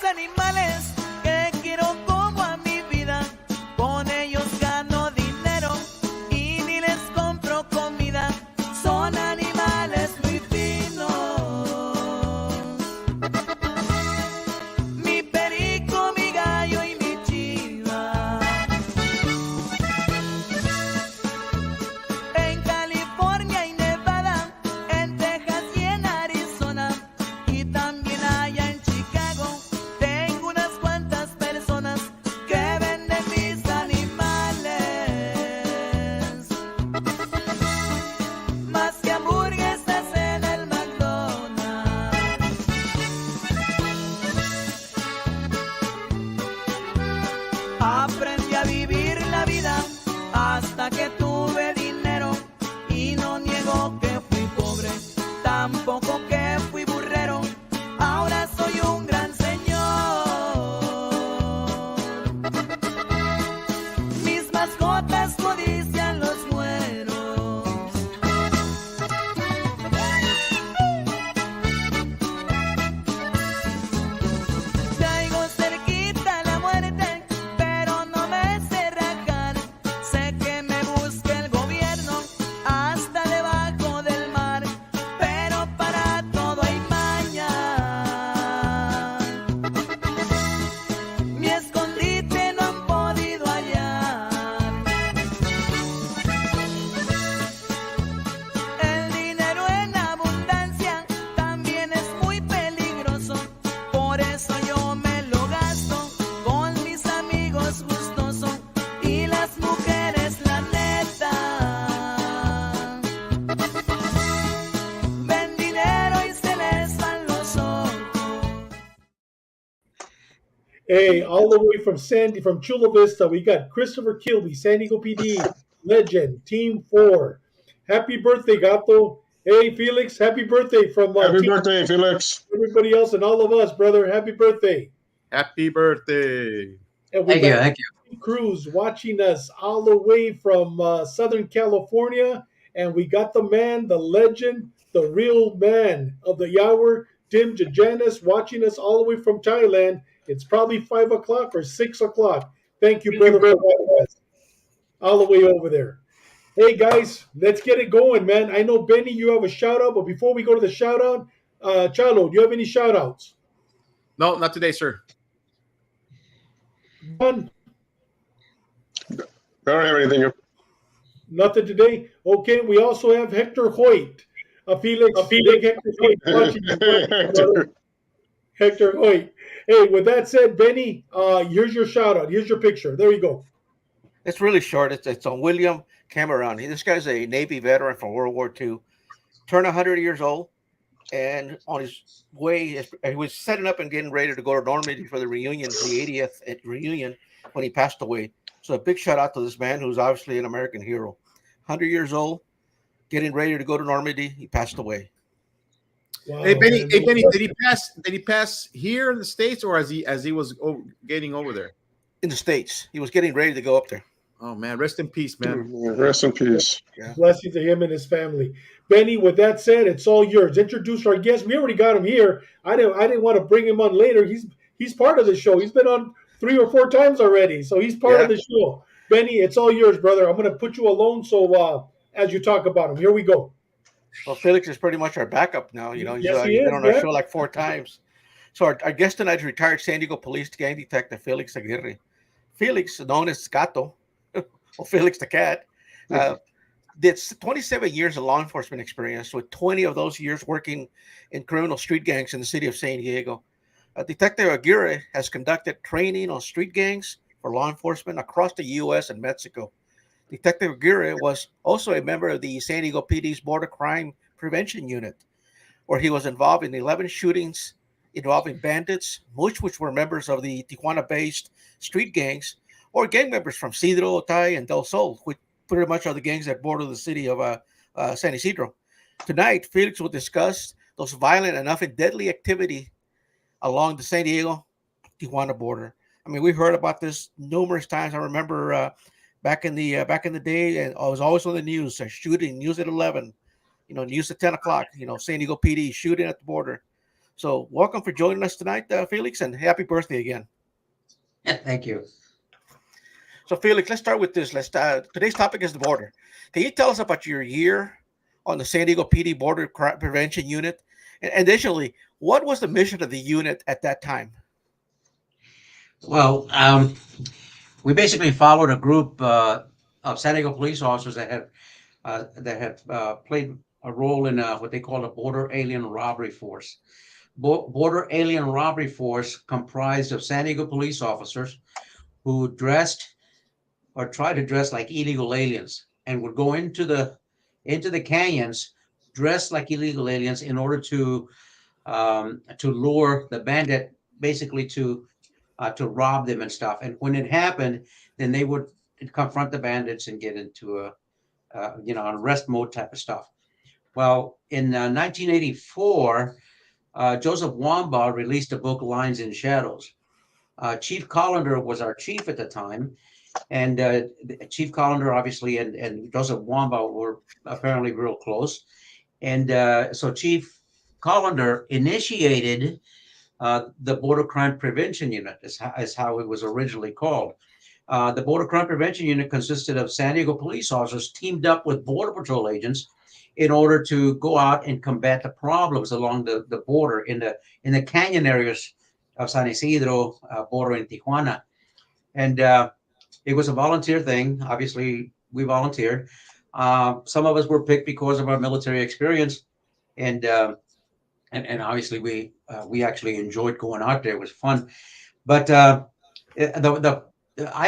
animales que quiero como a mi vida. Con ellos gano dinero y ni les compro comida. Son animales muy finos. Mi perico, mi gallo y mi chiva. En California y Nevada, en Texas y en Arizona, y también allá en Chicago, tengo unas cuantas personas que venden mis animales. Más que hamburguesas en el McDonald's. Aprendí a vivir la vida hasta que tuve dinero y no niego que fui pobre, tampoco que fui burrero. Ahora soy un gran señor. Mis mascotas codician los mueros. Traigo cerquita la muerte, pero no me sé rajar. Sé que me busca el gobierno hasta debajo del mar, pero para todo hay maña. Mi escondite no han podido hallar. El dinero en abundancia también es muy peligroso, por eso yo me lo gasto con mis amigos gustoso y las mujeres la neta. Ven dinero y se les van los ojos. Hey, all the way from Chula Vista, we got Christopher Kilby, San Diego PD legend, Team 4. Happy birthday, Gato. Hey, Felix, happy birthday from Happy Team birthday, Felix. everybody else and all of us, brother. Happy birthday. Happy birthday. And we Thank you, got thank you. Benny Cruz watching us all the way from Southern California. And we got the man, the legend, the real man of the hour, Tim Jajanis, watching us all the way from Thailand. It's probably 5 o'clock or 6 o'clock. Thank you, brother, for watching us all the way over there. Hey, guys, let's get it going, man. I know, Benny, you have a shout out, but before we go to the shout out, Chalo, do you have any shout outs? No, not today, sir. None? I don't have anything. Nothing today? Okay, we also have Hector Hoyt. Felix, big Hector Hoyt watching you, brother. Hector Hoyt. Hey, with that said, Benny, here's your shout out. Here's your picture. There you go. It's really short. It's on William Cameron. This guy's a Navy veteran from World War II. Turned 100 years old, and on his way, he was setting up and getting ready to go to Normandy for the reunion, the 80th reunion, when he passed away. So a big shout out to this man who's obviously an American hero. 100 years old, getting ready to go to Normandy. He passed away. Wow, Hey Benny, man. did he pass here in the States or as he was getting over there? In the States. He was getting ready to go up there. Oh man, rest in peace, man. Rest in peace. Yeah. Blessing to him and his family. Benny, with that said, it's all yours. Introduce our guest. We already got him here. I didn't want to bring him on later. He's part of the show. He's been on 3 or 4 times already, so he's part of the show. Benny, it's all yours, brother. I'm going to put you alone so as you talk about him. Here we go. Well, Felix is pretty much our backup now. You know, Yes, he's he been is, on our man. show like 4 times. So our guest tonight is retired San Diego Police Gang Detective Felix Aguirre. Felix, known as Gato, or Felix the Cat, did 27 years of law enforcement experience, with 20 of those years working in criminal street gangs in the city of San Diego. Detective Aguirre has conducted training on street gangs for law enforcement across the U.S. and Mexico. Detective Aguirre was also a member of the San Diego PD's Border Crime Prevention Unit, where he was involved in 11 shootings involving bandits, most which were members of the Tijuana-based street gangs, or gang members from Cedro, Otay, and Del Sol, which pretty much are the gangs that border the city of San Isidro. Tonight, Felix will discuss those violent and often deadly activity along the San Diego-Tijuana border. I mean, we've heard about this numerous times. I remember back in the day, and I was always on the news, shooting, news at 11, news at 10 o'clock, San Diego PD shooting at the border. So welcome for joining us tonight, Felix, and happy birthday again. Thank you. So Felix, let's start with this. Today's topic is the border. Can you tell us about your year on the San Diego PD Border Crime Prevention Unit? And additionally, what was the mission of the unit at that time? Well, we basically followed a group of San Diego police officers that have played a role in what they call a border alien robbery force. Border alien robbery force comprised of San Diego police officers who dressed or tried to dress like illegal aliens and would go into the canyons dressed like illegal aliens in order to lure the bandit, basically to rob them and stuff. And when it happened, then they would confront the bandits and get into an arrest mode type of stuff. Well, in 1984, Joseph Wamba released a book, Lines and Shadows. Chief Collender was our chief at the time, and Chief Collender, obviously, and Joseph Wamba were apparently real close. And so Chief Collender initiated the Border Crime Prevention Unit, is how it was originally called. The Border Crime Prevention Unit consisted of San Diego police officers teamed up with Border Patrol agents in order to go out and combat the problems along the border in the canyon areas of San Isidro, border in Tijuana. And it was a volunteer thing. Obviously, we volunteered. Some of us were picked because of our military experience, and obviously we actually enjoyed going out there. It was fun. But I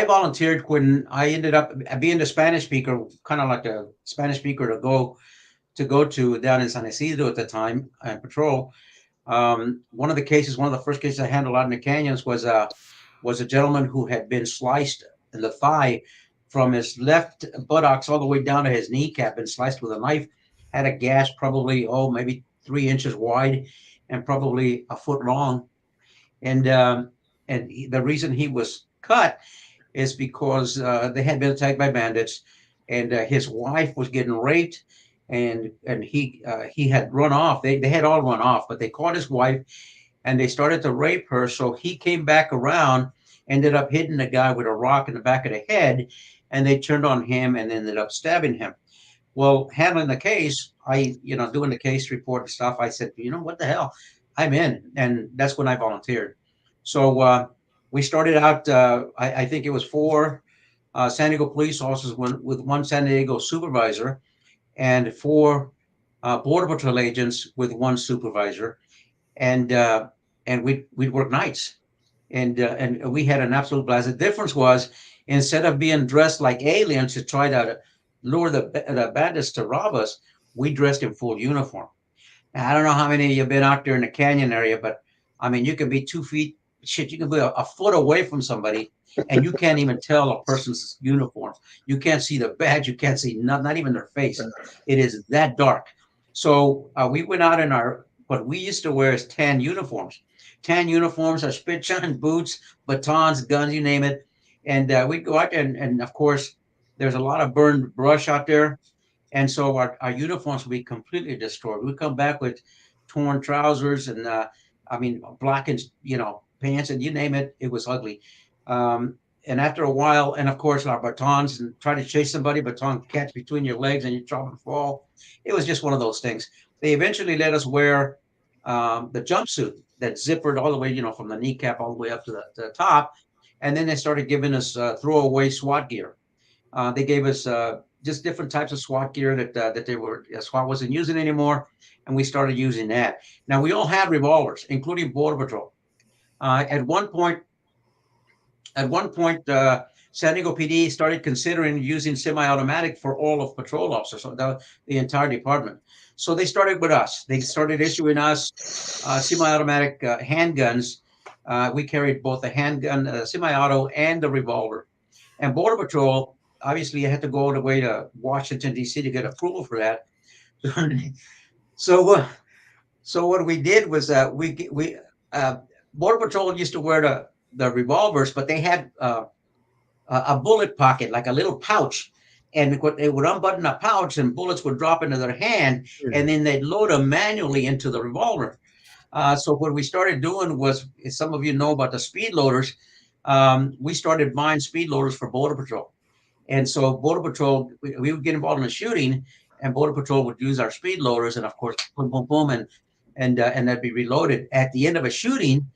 volunteered when I ended up being the Spanish speaker, kind of like a Spanish speaker to go to down in San Isidro at the time and patrol. One of the first cases I handled out in the canyons was a gentleman who had been sliced in the thigh from his left buttocks all the way down to his kneecap and sliced with a knife, had a gash probably, maybe 3 inches wide and probably a foot long. And the reason he was cut is because they had been attacked by bandits, and his wife was getting raped, and he had run off. They had all run off, but they caught his wife and they started to rape her. So he came back around, ended up hitting the guy with a rock in the back of the head, and they turned on him and ended up stabbing him. Well, handling the case, doing the case report and stuff, I said, what the hell? I'm in. And that's when I volunteered. So we started out, I think it was 4 San Diego police officers with 1 San Diego supervisor, and 4 Border Patrol agents with 1 supervisor. And we'd work nights. And we had an absolute blast. The difference was, instead of being dressed like aliens to try to lure the bandits to rob us, we dressed in full uniform. Now, I don't know how many of you have been out there in the canyon area, but I mean, you can be 2 feet, you can be a foot away from somebody, and you can't even tell a person's uniform. You can't see the badge. You can't see not even their face. It is that dark. So we went out in what we used to wear is tan uniforms. Tan uniforms are spit shine boots, batons, guns, you name it. And we'd go out there, and of course, there's a lot of burned brush out there. And so our uniforms would be completely destroyed. We'd come back with torn trousers and, blackened, pants, and you name it, it was ugly. And after a while, and of course, our batons, and try to chase somebody, baton catch between your legs and you drop and fall. It was just one of those things. They eventually let us wear the jumpsuit that zippered all the way, from the kneecap all the way up to the top. And then they started giving us throwaway SWAT gear. They gave us just different types of SWAT gear that SWAT wasn't using anymore, and we started using that. Now, we all had revolvers, including Border Patrol. At one point, San Diego PD started considering using semi-automatic for all of patrol officers, so the entire department. So they started with us. They started issuing us semi-automatic handguns. We carried both the handgun, semi-auto, and the revolver. And Border Patrol, obviously, you had to go all the way to Washington, D.C. to get approval for that. So what we did was Border Patrol used to wear the revolvers, but they had a bullet pocket, like a little pouch. And they would unbutton a pouch and bullets would drop into their hand, and then they'd load them manually into the revolver. So what we started doing was, as some of you know about the speed loaders, we started buying speed loaders for Border Patrol. And so Border Patrol, we would get involved in a shooting, and Border Patrol would use our speed loaders, and of course, boom, boom, boom, and that'd be reloaded. At the end of a shooting,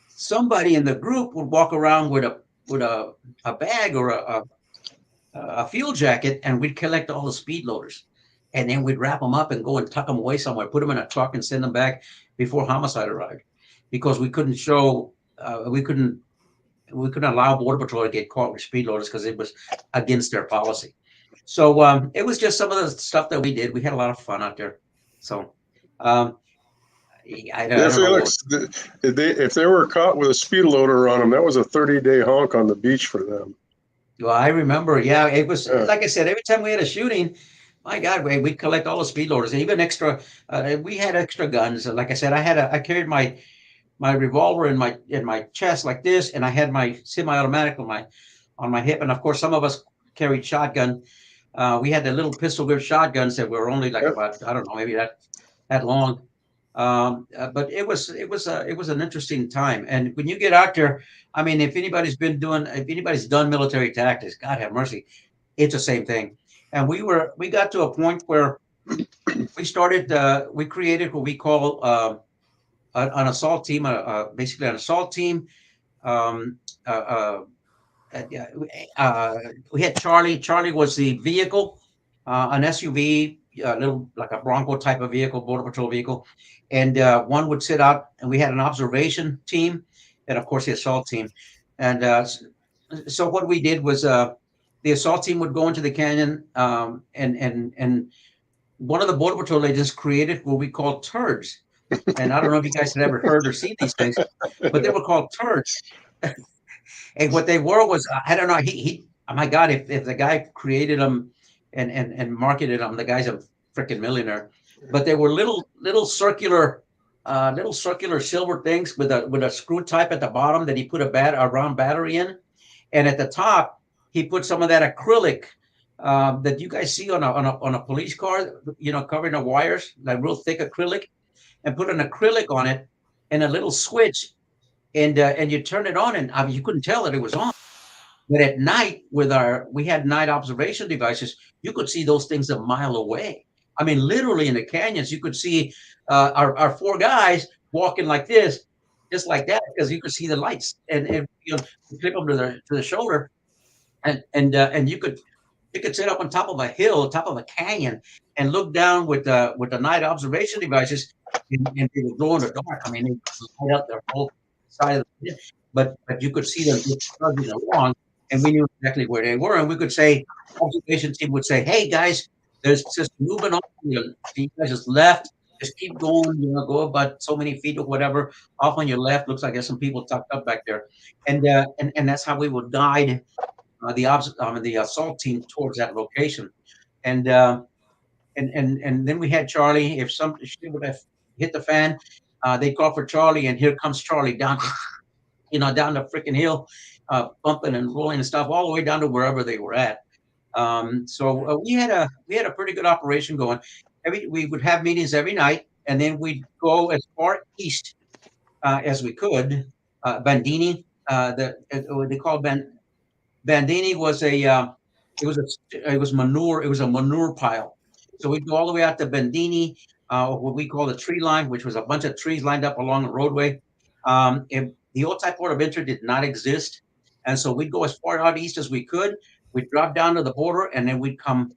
somebody in the group would walk around with a bag or a fuel jacket, and we'd collect all the speed loaders, and then we'd wrap them up and go and tuck them away somewhere, put them in a truck, and send them back before homicide arrived, because we couldn't show, we couldn't allow Border Patrol to get caught with speed loaders because it was against their policy. So it was just some of the stuff that we did. We had a lot of fun out there. So I don't Felix, if they were caught with a speed loader on them, that was a 30-day honk on the beach for them. Well, I remember. Yeah, it was like I said. Every time we had a shooting, my God, we collect all the speed loaders, and even extra. We had extra guns. Like I said, I carried my revolver in my chest like this, and I had my semi-automatic on my hip, and of course some of us carried shotgun. We had the little pistol grip shotguns that were only like about, I don't know, maybe that long. But it was an interesting time. And when you get out there, I mean, if anybody's done military tactics, God have mercy, it's the same thing. And we got to a point where we created what we call an assault team, basically an assault team. We had Charlie. Charlie was the vehicle, an SUV, little like a Bronco type of vehicle, Border Patrol vehicle. And one would sit out, and we had an observation team, and of course the assault team. And so what we did was the assault team would go into the canyon, and one of the Border Patrol agents created what we call turds. And I don't know if you guys had ever heard or seen these things, but they were called turds. And what they were was, I don't know, oh my God, if the guy created them and marketed them, the guy's a freaking millionaire. But they were little circular silver things with a screw type at the bottom that he put a round battery in, and at the top he put some of that acrylic that you guys see on a police car, covering the wires, like real thick acrylic, and put an acrylic on it and a little switch, and you turn it on, and I mean, you couldn't tell that it was on. But at night, we had night observation devices, you could see those things a mile away. I mean, literally in the canyons, you could see our four guys walking like this, just like that, because you could see the lights, and you clip them to the shoulder, and you could sit up on top of a hill, top of a canyon, and look down with the night observation devices, and they would glow in the dark. I mean, they would light up their whole side of the hill, but you could see them just trudging along, and we knew exactly where they were, and we could say, observation team would say, "Hey guys, there's just moving on. You guys just left. Just keep going. Go about so many feet or whatever off on your left. Looks like there's some people tucked up back there." And that's how we would guide the assault team towards that location. And then we had Charlie. If she would have hit the fan, they call for Charlie, and here comes Charlie down the freaking hill, bumping and rolling and stuff all the way down to wherever they were at. So we had a pretty good operation going. We would have meetings every night, and then we'd go as far east as we could. Bandini, they called Bandini was it was manure. It was a manure pile. So we'd go all the way out to Bandini, what we call the tree line, which was a bunch of trees lined up along the roadway. The old type port of entry did not exist, and so we'd go as far out east as we could. We'd drop down to the border, and then we'd come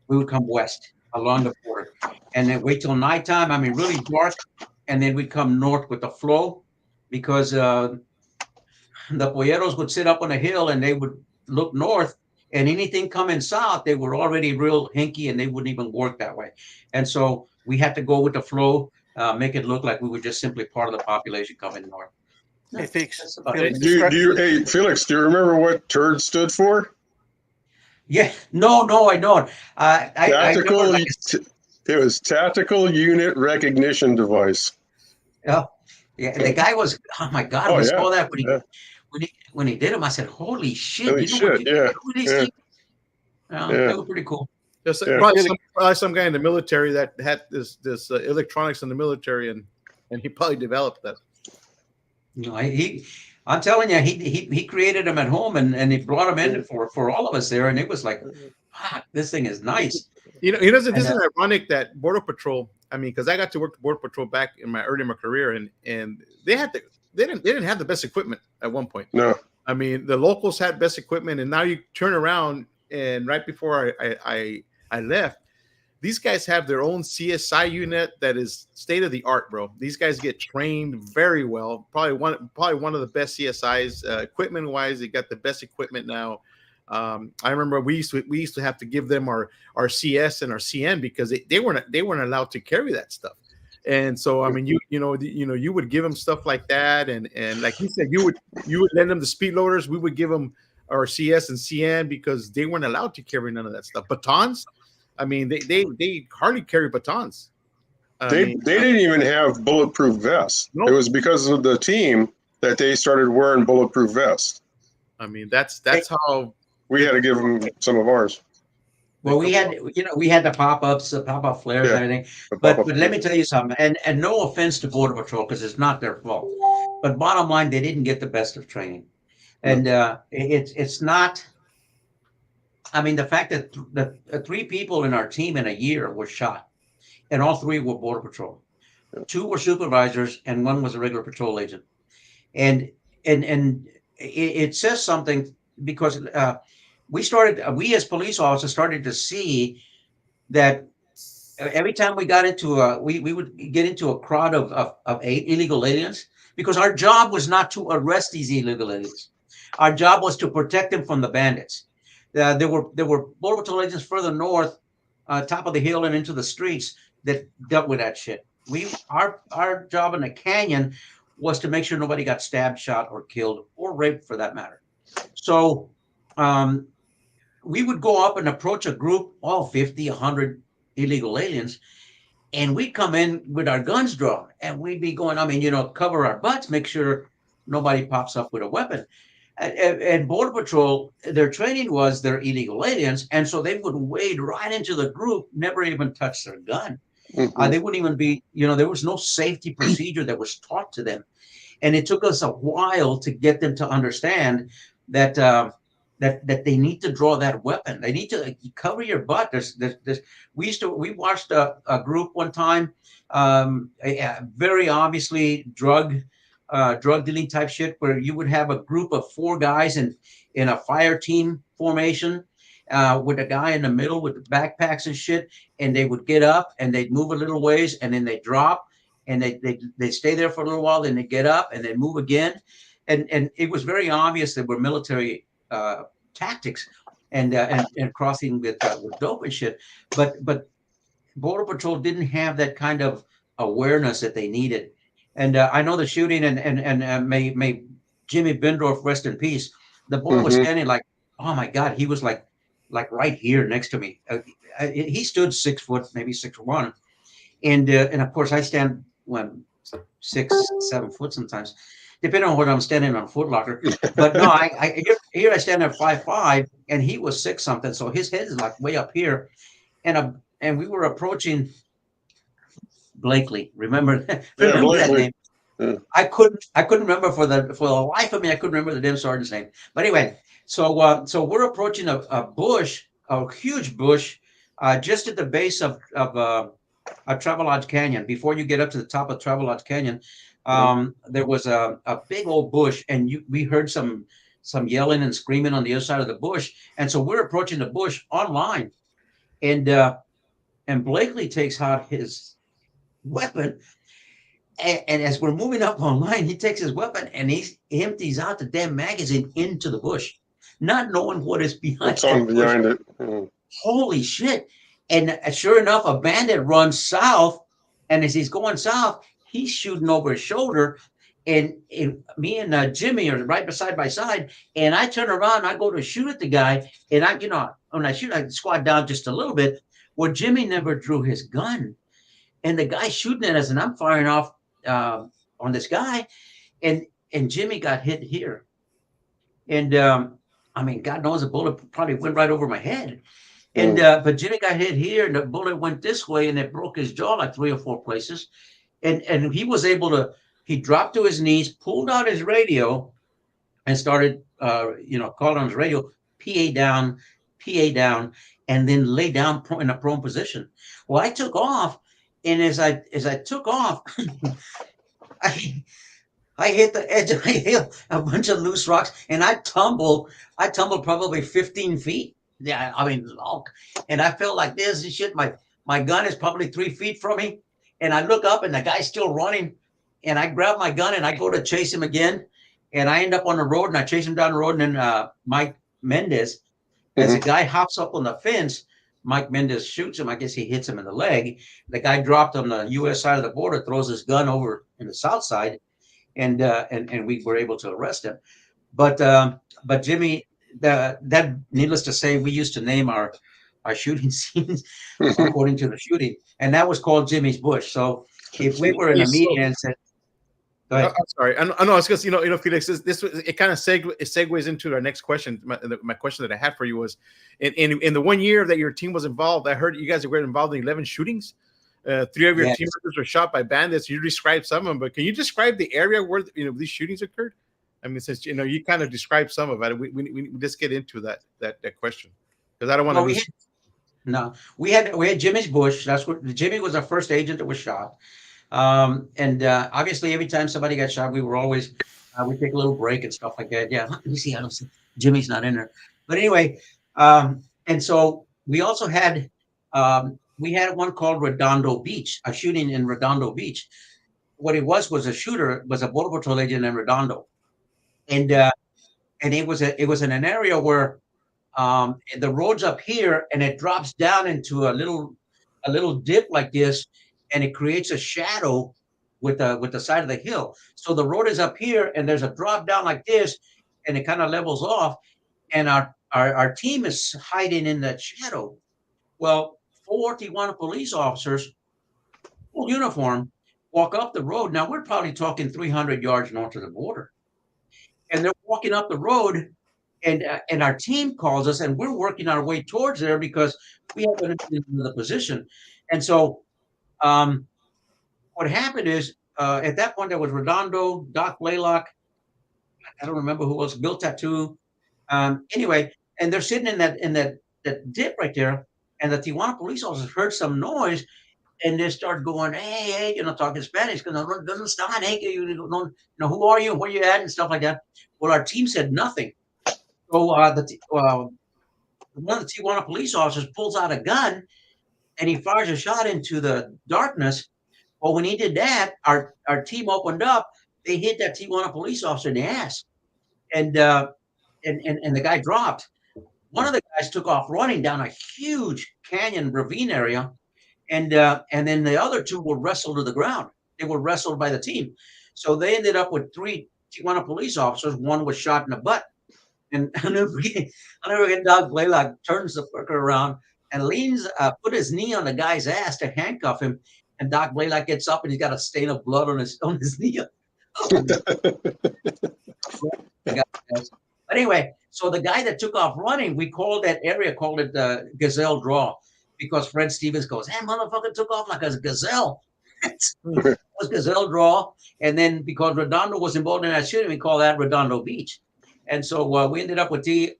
west along the border, and then wait till nighttime. I mean, really dark, and then we'd come north with the flow, because the polleros would sit up on a hill and they would look north, and anything coming south, they were already real hinky, and they wouldn't even work that way. And so we had to go with the flow, make it look like we were just simply part of the population coming north. Hey, Felix. Hey, Felix, do you remember what TURD stood for? Yeah, no, I don't. It was Tactical Unit Recognition Device. Yeah, the guy was, oh my God, I saw that when he did them. I said, holy shit. Holy shit, yeah. They were pretty cool. There's Yeah. probably some guy in the military that had this electronics in the military, and he probably developed that. You know, I'm telling you, he created them at home, and he brought them in for all of us there, and it was like, fuck, this thing is nice. This is ironic that Border Patrol. I mean, because I got to work the Border Patrol back in my career, and they didn't have the best equipment at one point. No. I mean, the locals had best equipment, and now you turn around, and right before I left, these guys have their own CSI unit that is state of the art, bro. These guys get trained very well. Probably one of the best CSIs equipment wise. They got the best equipment now. I remember we used to have to give them our CS and our CN because they weren't allowed to carry that stuff. And so I mean you would give them stuff like that, and like you said, you would lend them the speed loaders. We would give them our CS and CN because they weren't allowed to carry none of that stuff. Batons, I mean they hardly carry batons. They didn't even have bulletproof vests. Nope. It was because of the team that they started wearing bulletproof vests. I mean that's how we had to give them some of ours. Well, we had the pop-ups, pop-up flares, and everything. But let me tell you something, and no offense to Border Patrol, because it's not their fault. But bottom line, they didn't get the best of training, and it's not. I mean, the fact that the 3 people in our team in a year were shot, and all 3 were Border Patrol. 2 were supervisors, and 1 was a regular patrol agent, and it says something because. We as police officers started to see that every time we got into we would get into a crowd of illegal aliens, because our job was not to arrest these illegal aliens. Our job was to protect them from the bandits. There were Border Patrol agents further north, top of the hill and into the streets that dealt with that shit. Our job in the canyon was to make sure nobody got stabbed, shot, or killed, or raped for that matter. So we would go up and approach a group, all 50, 100 illegal aliens, and we'd come in with our guns drawn, and we'd be going, cover our butts, make sure nobody pops up with a weapon. And Border Patrol, their training was they're illegal aliens, and so they would wade right into the group, never even touch their gun. Mm-hmm. They wouldn't even be, there was no safety procedure that was taught to them. And it took us a while to get them to understand that that they need to draw that weapon. They need to cover your butt. We watched a group one time, very obviously drug dealing type shit, where you would have a group of 4 guys in a fire team formation, with a guy in the middle with the backpacks and shit, and they would get up and they'd move a little ways and then they drop and they stay there for a little while, then they get up and they move again, and it was very obvious that we're military tactics and crossing with dope and shit, but Border Patrol didn't have that kind of awareness that they needed. And I know the shooting, and may Jimmy Bendorf rest in peace. The boy was standing like, oh my God, he was like right here next to me. He stood 6 foot, maybe 6'1", and of course I stand 6, 7 foot sometimes, depending on what I'm standing on Foot Locker. But no, here I stand at 5'5", and he was 6 something, so his head is like way up here, and we were approaching Blakely. Remember that name? Yeah. I couldn't remember for the life of me. I couldn't remember the damn sergeant's name. But anyway, so we're approaching a bush, a huge bush, just at the base of Travelodge Canyon. Before you get up to the top of Travelodge Canyon, there was a big old bush, and we heard some yelling and screaming on the other side of the bush, and so we're approaching the bush on line, and Blakely takes out his weapon, and as we're moving up online, he takes his weapon and he empties out the damn magazine into the bush, not knowing what is behind it. Holy shit. And sure enough, a bandit runs south, and as he's going south, he's shooting over his shoulder, and me and Jimmy are right side by side, and I turn around, I go to shoot at the guy, and when I shoot, I squat down just a little bit. Well, Jimmy never drew his gun, and the guy shooting at us, and I'm firing off on this guy, and Jimmy got hit here, and God knows a bullet probably went right over my head, And but Jimmy got hit here, and the bullet went this way, and it broke his jaw like 3 or 4 places. And he was able to. He dropped to his knees, pulled out his radio, and started, calling on his radio, PA down, and then lay down in a prone position. Well, I took off, and as I took off, I hit the edge of the hill, a bunch of loose rocks, and I tumbled probably 15 feet. Yeah, I mean, and I felt like this and shit. My gun is probably 3 feet from me, and I look up, and the guy's still running, and I grab my gun, and I go to chase him again, and I end up on the road, and I chase him down the road, and then Mike Mendez, as the guy hops up on the fence, Mike Mendez shoots him. I guess he hits him in the leg. The guy dropped on the U.S. side of the border, throws his gun over in the south side, and we were able to arrest him. But Jimmy, that needless to say, we used to name our shooting scenes according to the shooting, and that was called Jimmy's Bush. So if we were in a meeting and said, go ahead. I'm sorry. I know. It's because Felix. It kind of segues into our next question. My question that I had for you was, in the 1 year that your team was involved, I heard you guys were involved in 11 shootings. 3 of your team members were shot by bandits. You described some of them, but can you describe the area where these shootings occurred? I mean, since you kind of described some of it, we just get into that question, because I don't want to lose. We had Jimmy's Bush. That's what Jimmy was our first agent that was shot. And obviously, every time somebody got shot, we were always we take a little break and stuff like that. Yeah, let me see. I don't see Jimmy's not in there, but anyway. And so we also had we had one called Redondo Beach, a shooting in Redondo Beach. What it was a shooter, was a border patrol agent in Redondo, and it was in an area where the road's up here and it drops down into a little dip like this, and it creates a shadow with the side of the hill. So the road is up here and there's a drop down like this, and it kind of levels off, and our team is hiding in that shadow. Well, 4 Tijuana police officers, full uniform, walk up the road. Now we're probably talking 300 yards north of the border, and they're walking up the road, and our team calls us, and we're working our way towards there because we haven't been in the position. And so what happened is at that point there was Redondo, Doc Blaylock, I don't remember who else, Bill Tattoo. Anyway, and they're sitting in that dip right there, and the Tijuana police officers heard some noise, and they start going, hey, talking Spanish, because doesn't stand, hey, who are you, where you at, and stuff like that. Well, our team said nothing. So one of the Tijuana police officers pulls out a gun, and he fires a shot into the darkness. Well, when he did that, our team opened up. They hit that Tijuana police officer in the ass, and the guy dropped. One of the guys took off running down a huge canyon ravine area, and then the other 2 were wrestled to the ground. They were wrestled by the team. So they ended up with 3 Tijuana police officers. One was shot in the butt. And I'll never forget Doc Blaylock turns the fucker around and leans, put his knee on the guy's ass to handcuff him. And Doc Blaylock gets up, and he's got a stain of blood on his knee. But anyway, so the guy that took off running, we called that area, called it Gazelle Draw, because Fred Stevens goes, hey, motherfucker took off like a gazelle. It was Gazelle Draw. And then because Redondo was involved in that shooting, we call that Redondo Beach. And so we ended up with 3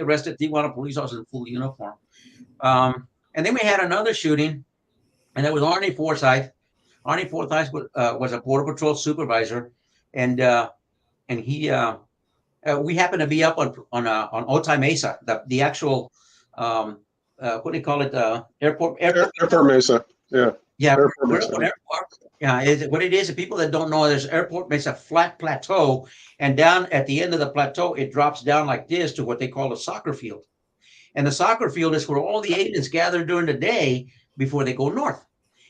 arrested Tijuana police officers in full uniform. And then we had another shooting, and that was Arnie Forsyth. Arnie Forsyth was a border patrol supervisor, and he we happened to be up on Otay Mesa, the actual what do you call it? Airport Mesa. Yeah. Yeah. Airport Mesa. Yeah. What it is, the people that don't know, there's Airport Mesa flat plateau, and down at the end of the plateau, it drops down like this to what they call a soccer field. And the soccer field is where all the agents gather during the day before they go north,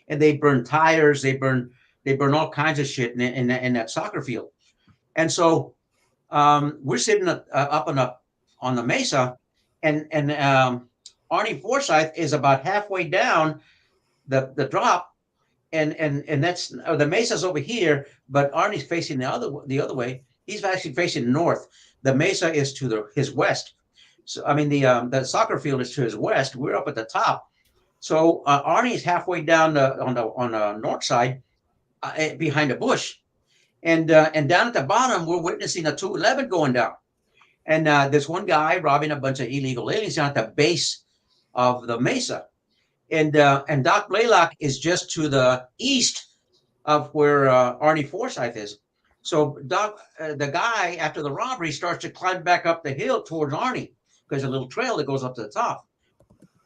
and they burn tires, they burn all kinds of shit in that soccer field. And so we're sitting up on the mesa, and Arnie Forsyth is about halfway down the drop, and that's the mesa's over here, but Arnie's facing the other way. He's actually facing north. The mesa is to his west. So I mean, the soccer field is to his west. We're up at the top. So Arnie's halfway down on the north side, behind a bush, and down at the bottom, we're witnessing a 211 going down. And there's one guy robbing a bunch of illegal aliens down at the base of the mesa. And Doc Blaylock is just to the east of where Arnie Forsyth is. So Doc, the guy, after the robbery, starts to climb back up the hill towards Arnie. There's a little trail that goes up to the top.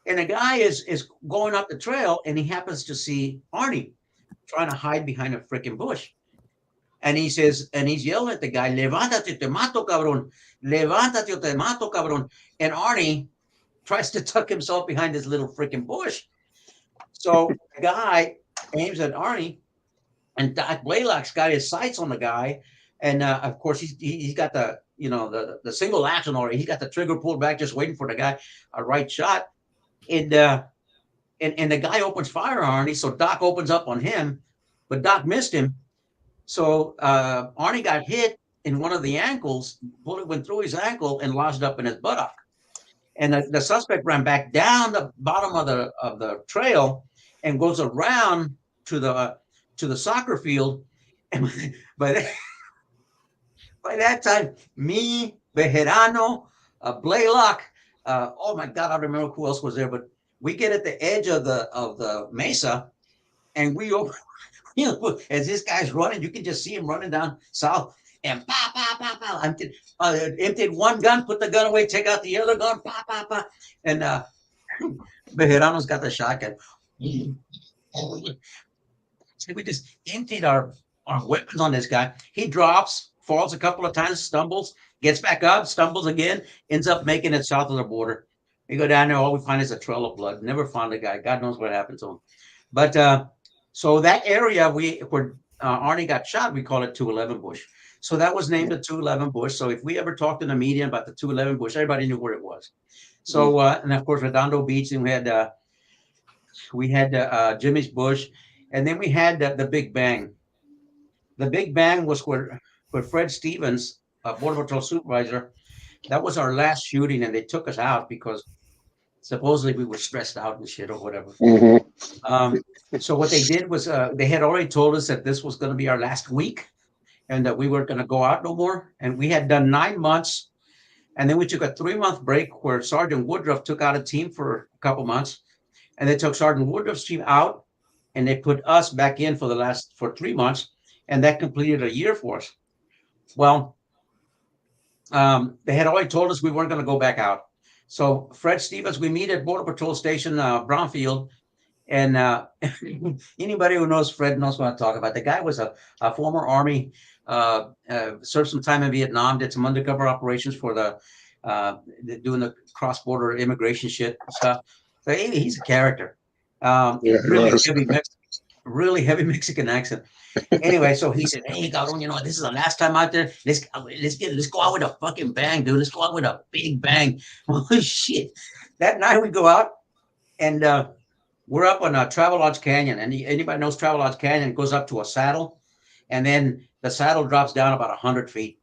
And the guy is going up the trail, and he happens to see Arnie trying to hide behind a freaking bush. And he says, and he's yelling at the guy, "Levántate, te mato, cabrón. Levántate, te mato, cabrón." And Arnie tries to tuck himself behind this little freaking bush. So the guy aims at Arnie, and Doc Blaylock's got his sights on the guy. And of course, he's got the the single action already. He's got the trigger pulled back, just waiting for the guy a right shot. And the guy opens fire on Arnie, so Doc opens up on him, but Doc missed him. So Arnie got hit in one of the ankles. Bullet went through his ankle and lodged up in his buttock. And the suspect ran back down the bottom of the trail and goes around to the soccer field. And by that time, me, Bejerano, Blaylock, oh my God, I don't remember who else was there, but we get at the edge of the mesa, and we over. As this guy's running, you can just see him running down south, and pa pa pa pa. Emptied one gun, put the gun away, take out the other gun, pa pa pa. And Bejerano's got the shotgun. So we just emptied our weapons on this guy. He drops, falls a couple of times, stumbles, gets back up, stumbles again, ends up making it south of the border. We go down there, all we find is a trail of blood. Never found the guy. God knows what happened to him. But so that area where Arnie got shot, we call it 211 Bush. So that was named the 211 Bush. So if we ever talked in the media about the 211 Bush, everybody knew where it was. So and of course Redondo Beach, and we had Jimmy's Bush, and then we had the Big Bang. The Big Bang was where Fred Stevens, Border Patrol supervisor, that was our last shooting, and they took us out because supposedly we were stressed out and shit or whatever. So what they did was they had already told us that this was going to be our last week and that we weren't going to go out no more. And we had done 9 months. And then we took a 3-month break where Sergeant Woodruff took out a team for a couple months. And they took Sergeant Woodruff's team out and they put us back in for 3 months. And that completed a year for us. Well, they had already told us we weren't going to go back out. So Fred Stevens, we meet at Border Patrol Station Brownfield, and anybody who knows Fred knows what I'm talking about. The guy was a former Army, served some time in Vietnam, did some undercover operations for doing the cross-border immigration shit stuff. So he's a character. Really heavy Mexican accent. Anyway, so he said, "Hey, cabrón, this is the last time out there. Let's go out with a fucking bang, dude. Let's go out with a big bang." Holy shit! That night we go out, and we're up on Travelodge Canyon. And anybody knows Travelodge Canyon, goes up to a saddle, and then the saddle drops down about 100 feet,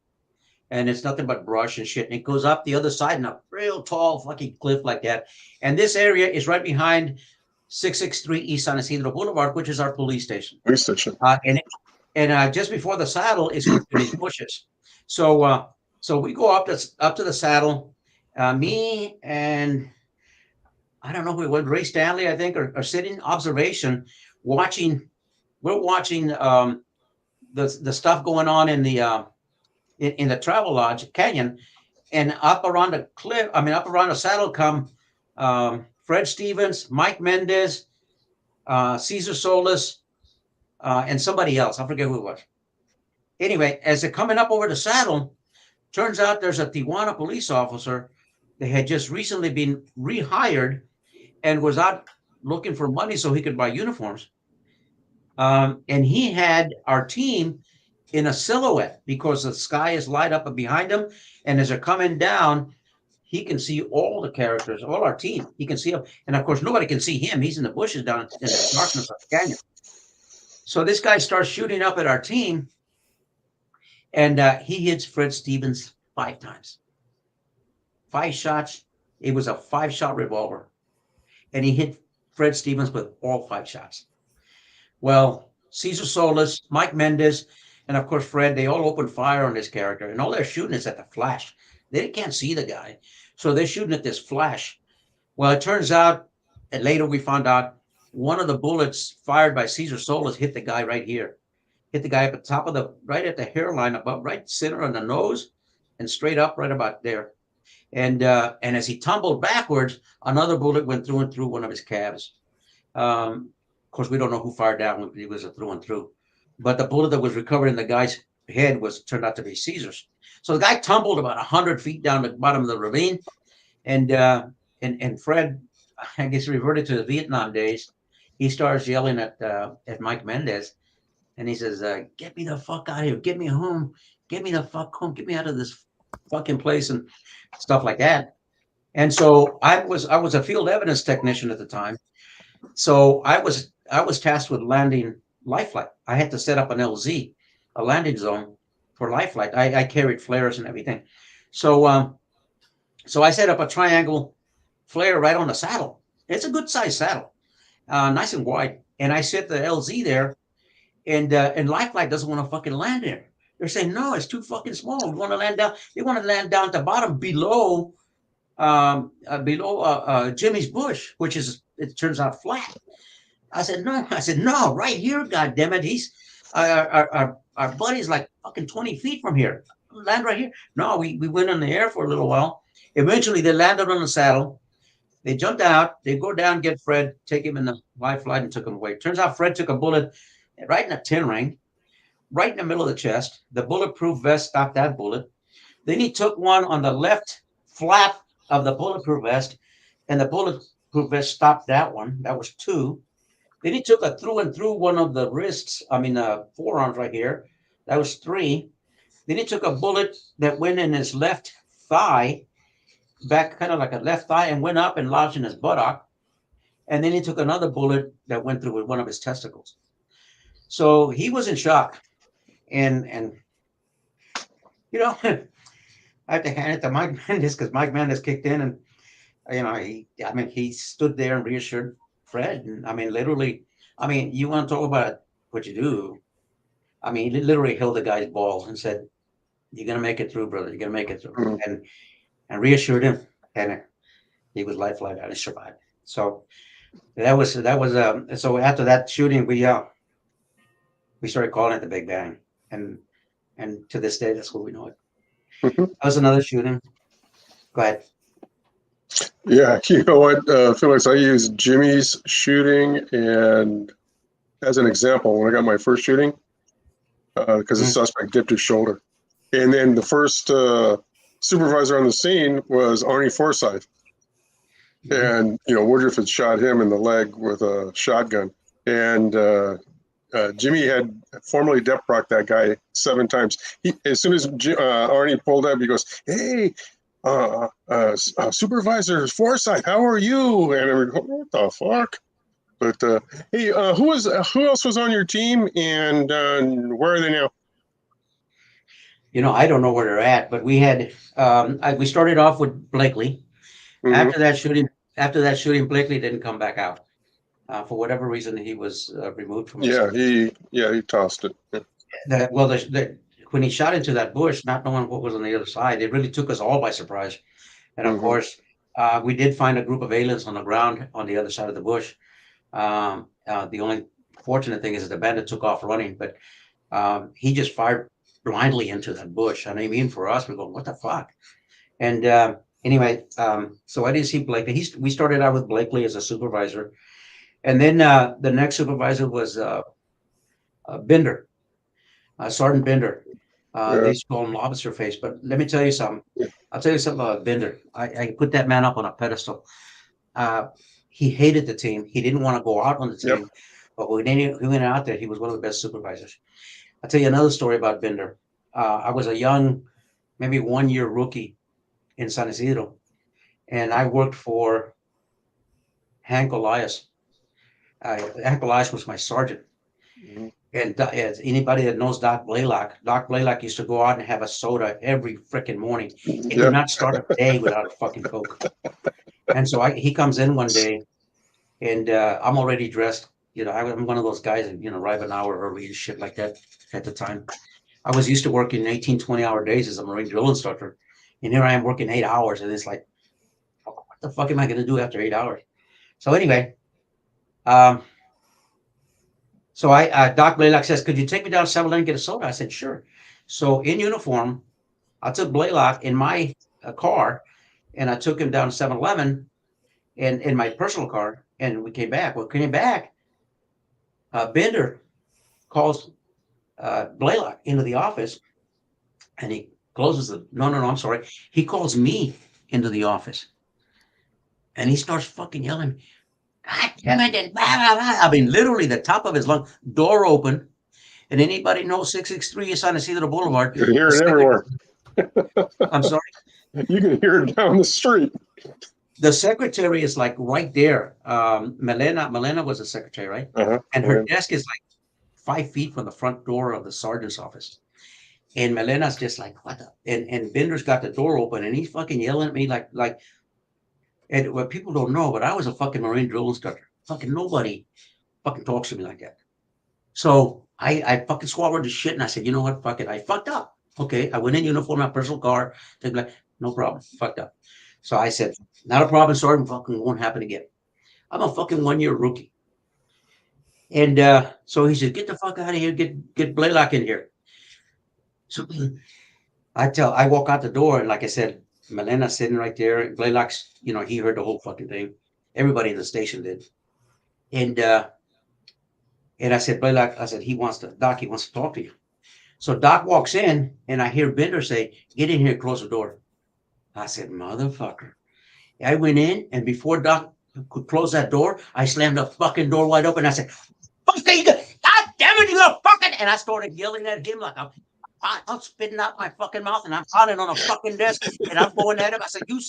and it's nothing but brush and shit. And it goes up the other side in a real tall fucking cliff like that. And this area is right behind 663 East San Isidro Boulevard, which is our police station. And just before the saddle is these bushes. So we go up to the saddle. Me and I don't know who it was, Ray Stanley, I think, are sitting observation, watching. We're watching the stuff going on in the Travelodge Canyon, and up around the cliff. I mean, up around the saddle come Fred Stevens, Mike Mendez, Cesar Solis, and somebody else. I forget who it was. Anyway, as they're coming up over the saddle, turns out there's a Tijuana police officer that had just recently been rehired and was out looking for money so he could buy uniforms. And he had our team in a silhouette because the sky is light up behind him. And as they're coming down, he can see all the characters, all our team. He can see them. And of course, nobody can see him. He's in the bushes down in the darkness of the canyon. So this guy starts shooting up at our team. And he hits Fred Stevens 5 times. 5 shots, It was a 5-shot revolver, and he hit Fred Stevens with all 5 shots. Well, Cesar Solis, Mike Mendez, and of course Fred, they all opened fire on this character, and all they're shooting is at the flash. They can't see the guy, so they're shooting at this flash. Well, it turns out, and later we found out, one of the bullets fired by Cesar Solis hit the guy right here. Hit the guy at the top of the, right at the hairline, above, right center on the nose, and straight up right about there. And as he tumbled backwards, another bullet went through and through one of his calves. Of course, we don't know who fired that one. It was a through and through. But the bullet that was recovered in the guy's head turned out to be Caesar's. So the guy tumbled about 100 feet down the bottom of the ravine, and Fred, I guess, reverted to the Vietnam days. He starts yelling at Mike Mendez, and he says, "Get me the fuck out of here! Get me home! Get me the fuck home! Get me out of this fucking place!" and stuff like that. And so I was a field evidence technician at the time. So I was tasked with landing life flight. I had to set up an LZ, a landing zone for life flight. I carried flares and everything. So I set up a triangle flare right on the saddle. It's a good sized saddle, nice and wide. And I set the LZ there, and life flight doesn't want to fucking land there. They're saying, no, it's too fucking small. We want to land down. They want to land down at the bottom below Jimmy's bush, which is, it turns out, flat. I said, no, right here, goddammit. He's our buddy's like fucking 20 feet from here. Land right here. No, we went in the air for a little while. Eventually they landed on the saddle. They jumped out, they go down, get Fred, take him in the life flight, and took him away. Turns out Fred took a bullet right in the 10 ring, right in the middle of the chest. The bulletproof vest stopped that bullet. Then he took one on the left flap of the bulletproof vest, and the bulletproof vest stopped that one. That was 2. Then he took a through and through one of the wrists, forearms right here. That was 3. Then he took a bullet that went in his left thigh, back kind of like a left thigh, and went up and lodged in his buttock. And then he took another bullet that went through with one of his testicles. So he was in shock. And you know, I have to hand it to Mike Mendez, because Mike Mendez kicked in, and he stood there and reassured Fred. And literally, you want to talk about what you do. He literally held the guy's balls and said, "You're gonna make it through, brother. You're gonna make it through," and reassured him, and he was life flight out and survived. So that was so after that shooting, we started calling it the Big Bang, and to this day, that's what we know it. That was another shooting. Go ahead. Yeah, you know what, Felix, I used Jimmy's shooting and as an example when I got my first shooting, because the suspect dipped his shoulder. And then the first supervisor on the scene was Arnie Forsyth. And, Woodruff had shot him in the leg with a shotgun. And Jimmy had formerly dep-rocked that guy 7 times. As soon as Arnie pulled up, he goes, "Hey, Supervisor Forsyth, how are you?" And I go, "What the fuck?" But hey, who else was on your team, and where are they now? I don't know where they're at, but we had we started off with Blakely. After that shooting, Blakely didn't come back out. For whatever reason, he was removed from. He tossed it. When he shot into that bush, not knowing what was on the other side, it really took us all by surprise. And of course, we did find a group of aliens on the ground on the other side of the bush. The only fortunate thing is that the bandit took off running, but he just fired blindly into that bush. For us, we're going, "What the fuck?" And anyway, so I didn't see Blakely. We started out with Blakely as a supervisor. And then the next supervisor was Bender, Sergeant Bender. They used to call him Lobster Face. But let me tell you something. I'll tell you something about Bender. I put that man up on a pedestal. He hated the team. He didn't want to go out on the team. Yep. But when he went out there, he was one of the best supervisors. I'll tell you another story about Bender. I was a young, maybe 1-year rookie in San Isidro. And I worked for Hank Elias. Hank Elias was my sergeant. Mhm. And as anybody that knows Doc Blaylock used to go out and have a soda every freaking morning. He could Yep. not start a day without a fucking Coke. And so he comes in one day, and I'm already dressed. I'm one of those guys that, arrive an hour early and shit like that at the time. I was used to working 18, 20-hour days as a Marine drill instructor. And here I am working 8 hours. And it's like, what the fuck am I going to do after 8 hours? So anyway, so Doc Blaylock says, could you take me down to 7-Eleven and get a soda? I said, sure. So in uniform, I took Blaylock in my car, and I took him down to 7-Eleven and in my personal car, and we came back. Well, came back, Bender calls Blaylock into the office, and he closes no, I'm sorry. He calls me into the office, and he starts fucking yelling, God damn it, blah, blah, blah. I mean, literally the top of his lung, door open. And anybody knows 663 is San Isidro Boulevard. You can hear it everywhere. I'm sorry. You can hear it down the street. The secretary is like right there. Melena was the secretary, right? Uh-huh. And her desk is like 5 feet from the front door of the sergeant's office. And Melena's just like, what the? And Bender's got the door open, and he's fucking yelling at me like. And what people don't know, but I was a fucking Marine drill instructor. Fucking nobody fucking talks to me like that. So I fucking swallowed the shit, and I said, you know what? Fuck it. I fucked up. Okay. I went in uniform, my personal car. They'd be like, no problem. Fucked up. So I said, not a problem, Sergeant. Fucking won't happen again. I'm a fucking 1-year rookie. And so he said, get the fuck out of here. Get Blaylock in here. So I walk out the door, and like I said, Melena's sitting right there. And Blaylock's, he heard the whole fucking thing. Everybody in the station did. And I said, Blaylock, Doc, he wants to talk to you. So Doc walks in, and I hear Bender say, get in here, close the door. I said, motherfucker. I went in, and before Doc could close that door, I slammed the fucking door wide open. I said, fuck you, God damn it, you gonna fucking, and I started yelling at him like I'm spitting out my fucking mouth, and I'm pounding on a fucking desk, and I'm going at him. I said, you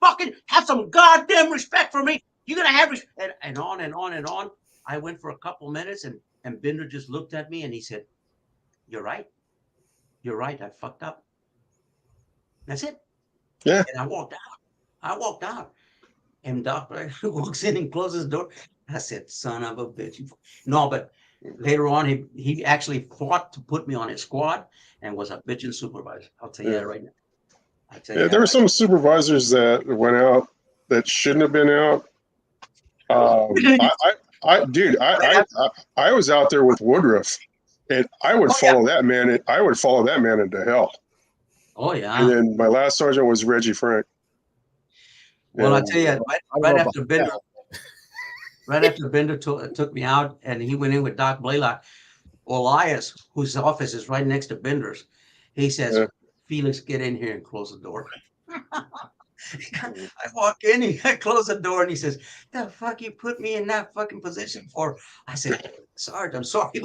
fucking have some goddamn respect for me. You're gonna have respect, and on and on and on. I went for a couple minutes, and Bender just looked at me, and he said, you're right. I fucked up. That's it. Yeah. And I walked out. And Doc walks in and closes the door. I said, son of a bitch. No, but later on, he actually fought to put me on his squad and was a bitching supervisor. I'll tell you that right now. There were some supervisors that went out that shouldn't have been out. I was out there with Woodruff, and I would follow that man. I would follow that man into hell. Oh yeah. And then my last sergeant was Reggie Frank. Well, I tell you, right after Bender took me out, and he went in with Doc Blaylock, Elias, whose office is right next to Bender's, he says, Felix, get in here and close the door. I walk in, he closed the door, and he says, the fuck you put me in that fucking position for? I said, Sarge, I'm sorry.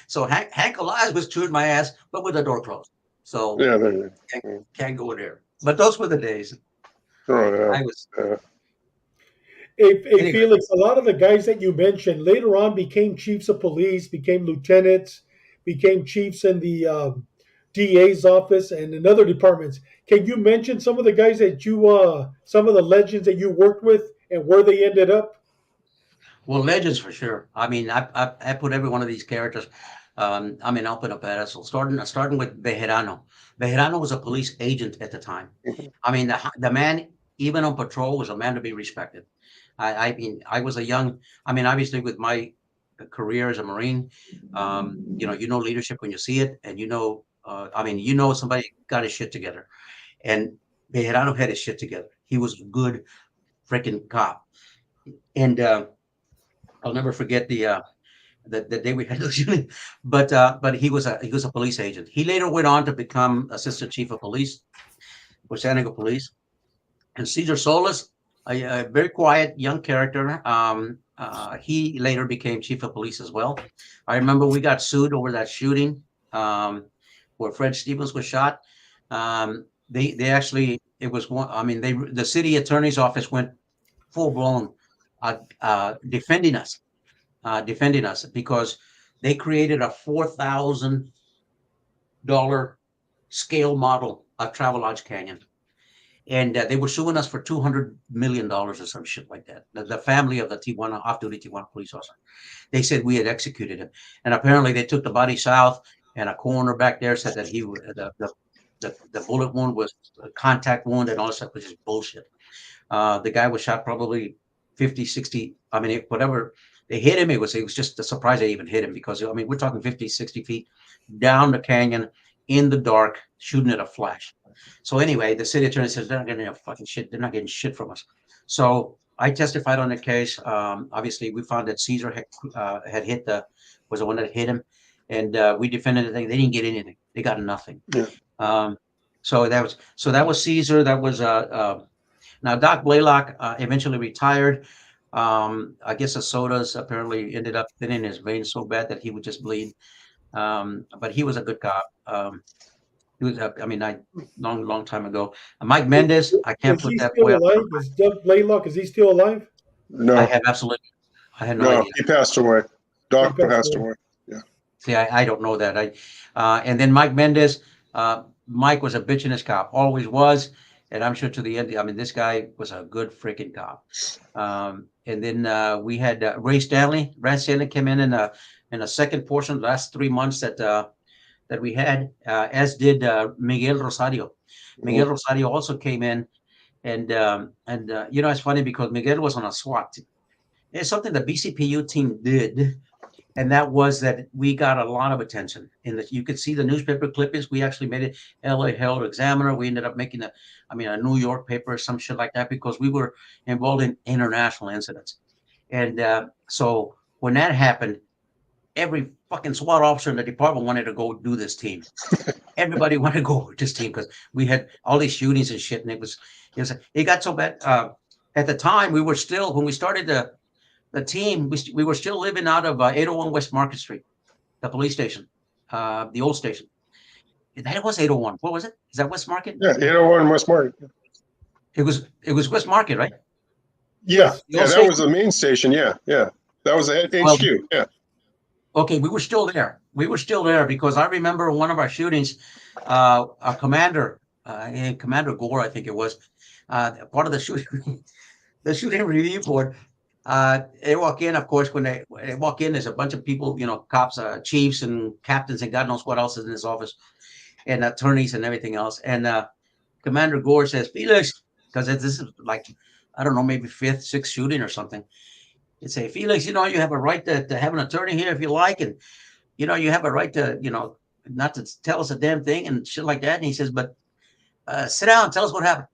So Hank Elias was chewing my ass, but with the door closed. So can't go there. But those were the days. Oh, yeah. I was. Hey, Felix, a lot of the guys that you mentioned later on became chiefs of police, became lieutenants, became chiefs in the DA's office and in other departments. Can you mention some of the guys that some of the legends that you worked with and where they ended up? Well, legends for sure. I mean, I put every one of these characters. I'll put a pedestal. Starting with Bejarano. Bejarano was a police agent at the time. I mean, the man, even on patrol, was a man to be respected. I mean, I was obviously with my career as a Marine, leadership when you see it, and somebody got his shit together. And Bejarano had his shit together. He was a good freaking cop. And I'll never forget the day we had the shooting, but he was a police agent. He later went on to become assistant chief of police for San Diego Police. And Cesar Solis, a very quiet young character, he later became chief of police as well. I remember we got sued over that shooting where Fred Stevens was shot. They actually, it was one. I mean, the city attorney's office went full blown defending us because They created a $4,000 scale model of Travelodge Canyon. And they were suing us for $200 million or some shit like that. The family of the Tijuana, off-duty Tijuana police officer. They said we had executed him. And apparently they took the body south, and a coroner back there said that the bullet wound was a contact wound and all that stuff, which is bullshit. The guy was shot probably 50, 60. I mean, whatever they hit him, it was just a surprise they even hit him, because, I mean, we're talking 50, 60 feet down the canyon in the dark, shooting at a flash. So anyway, the city attorney says they're not getting fucking shit. They're not getting shit from us. So I testified on the case. Obviously, we found that Caesar had was the one that hit him, and we defended the thing. They didn't get anything. They got nothing. Yeah. So that was Caesar. That was now Doc Blaylock eventually retired. I guess the sodas apparently ended up thinning his veins so bad that he would just bleed. But he was a good cop. He was, long time ago. Mike Mendez, I can't Is put he that still boy up. alive? Is Doug Blaylock, is he still alive? No, I have absolutely, I had no no, idea. he passed away. Doc He passed passed away. away. See, I don't know that. And then Mike Mendez, Mike was a bitch in his cop, always was, and I'm sure to the end. I mean, this guy was a good freaking cop. And then we had Ray Stanley. Ray Stanley came in the second portion, the last 3 months that we had, as did Miguel Rosario. Miguel Rosario also came in, and it's funny because Miguel was on a SWAT team. It's something the BCPU team did, and that was that we got a lot of attention. You could see the newspaper clippings. We actually made it LA Herald Examiner. We ended up making a New York paper, some shit like that, because we were involved in international incidents. And so when that happened, every fucking SWAT officer in the department wanted to go do this team. Everybody wanted to go with this team because we had all these shootings and shit, and it got so bad. At the time, we were still, when we started the team, we were still living out of 801 West Market Street, the police station, the old station. That was 801. What was it? Is that West Market? Yeah, 801 West Market. It was West Market, right? Yeah, The old that was the main station. Yeah. That was the HQ. Yeah. Okay, we were still there. We were still there because I remember one of our shootings, our commander, Commander Gore, I think it was, part of the shooting review board. They walk in, of course, when they walk in, there's a bunch of people, cops, chiefs and captains and God knows what else is in his office, and attorneys and everything else. And Commander Gore says, Felix, because this is like, I don't know, maybe fifth, sixth shooting or something. He'd say, Felix, you have a right to have an attorney here if you like. And, you have a right to, not to tell us a damn thing and shit like that. And he says, but sit down and tell us what happened.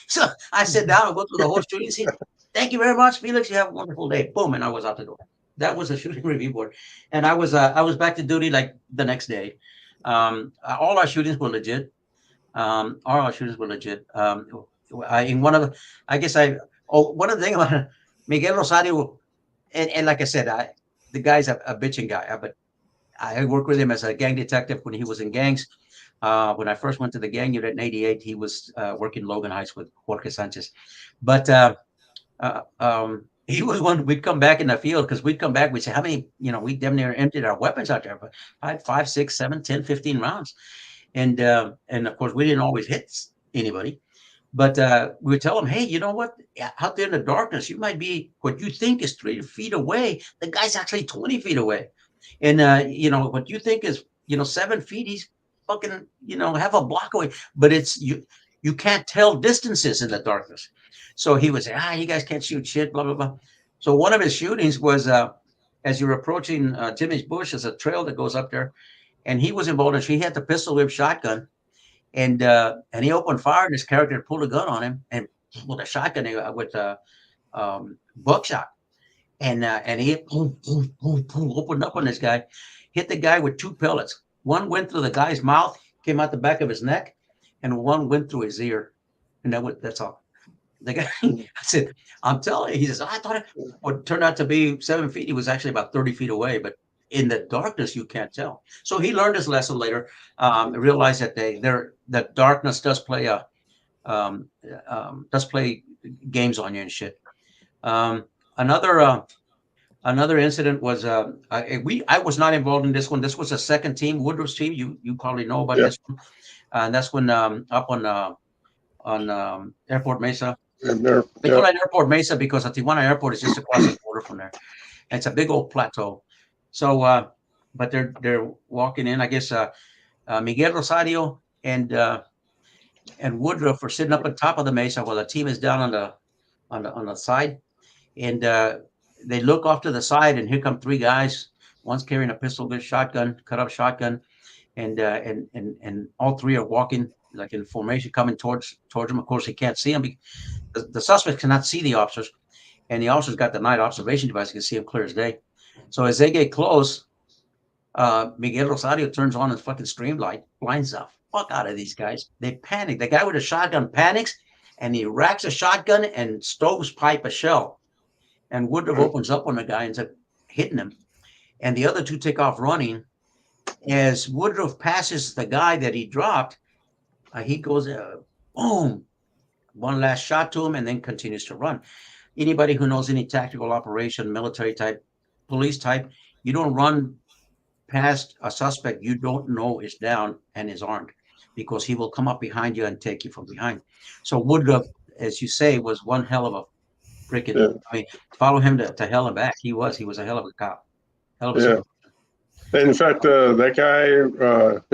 So I sit down and go through the whole shooting scene. Thank you very much, Felix. You have a wonderful day. Boom. And I was out the door. That was a shooting review board. And I was back to duty like the next day. All our shootings were legit. In one of the, one of the things about Miguel Rosario, and like I said, the guy's a bitching guy, but I worked with him as a gang detective when he was in gangs. When I first went to the gang unit in '88, he was working Logan Heights with Jorge Sanchez. But he was one, we'd come back in the field because we'd come back, we'd say, how many, we damn near emptied our weapons out there, but 5, 6, 7, 10, 15 rounds. And of course, we didn't always hit anybody. But we would tell them, hey, you know what? Out there in the darkness, you might be what you think is 3 feet away. The guy's actually 20 feet away. And, what you think is, 7 feet, he's fucking, half a block away. But it's you can't tell distances in the darkness. So he would say, you guys can't shoot shit, blah, blah, blah. So one of his shootings was as you're approaching Timmy's Bush, there's a trail that goes up there. And he was involved in it. He had the pistol whip shotgun. And he opened fire, and his character pulled a gun on him, and with a shotgun with a buckshot, and he opened up on this guy, hit the guy with 2 pellets. One went through the guy's mouth, came out the back of his neck, and one went through his ear, and that's all. The guy, I said, I'm telling you, he says, I thought it turned out to be 7 feet. He was actually about 30 feet away, but in the darkness, you can't tell. So he learned his lesson later, realized that that darkness does play games on you and shit. Another Another incident was I was not involved in this one. This was a second team, Woodruff's team. You probably know about this one. And that's when up on Airport Mesa. And there, They call it Airport Mesa because the Tijuana Airport is just across the border from there. And it's a big old plateau. So, but they're walking in. I guess Miguel Rosario and Woodruff are sitting up on top of the mesa while the team is down on the side, and they look off to the side, and here come three guys. One's carrying a pistol, good shotgun, cut up shotgun, and all three are walking like in formation, coming towards them. Of course, they can't see them. The suspects cannot see the officers, and the officers got the night observation device. You can see them clear as day. So as they get close, Miguel Rosario turns on his fucking stream light, blinds the fuck out of these guys. They panic. The guy with a shotgun panics, and he racks a shotgun and stovepipe a shell. And Woodruff opens up on the guy and ends up hitting him. And the other two take off running. As Woodruff passes the guy that he dropped, he goes, boom, one last shot to him, and then continues to run. Anybody who knows any tactical operation, military type, police type, you don't run past a suspect you don't know is down and is armed, because he will come up behind you and take you from behind. So Woodruff, as you say, was one hell of a freaking, I mean, follow him to hell and back. He was a hell of a cop. Hell of a And in fact, that guy,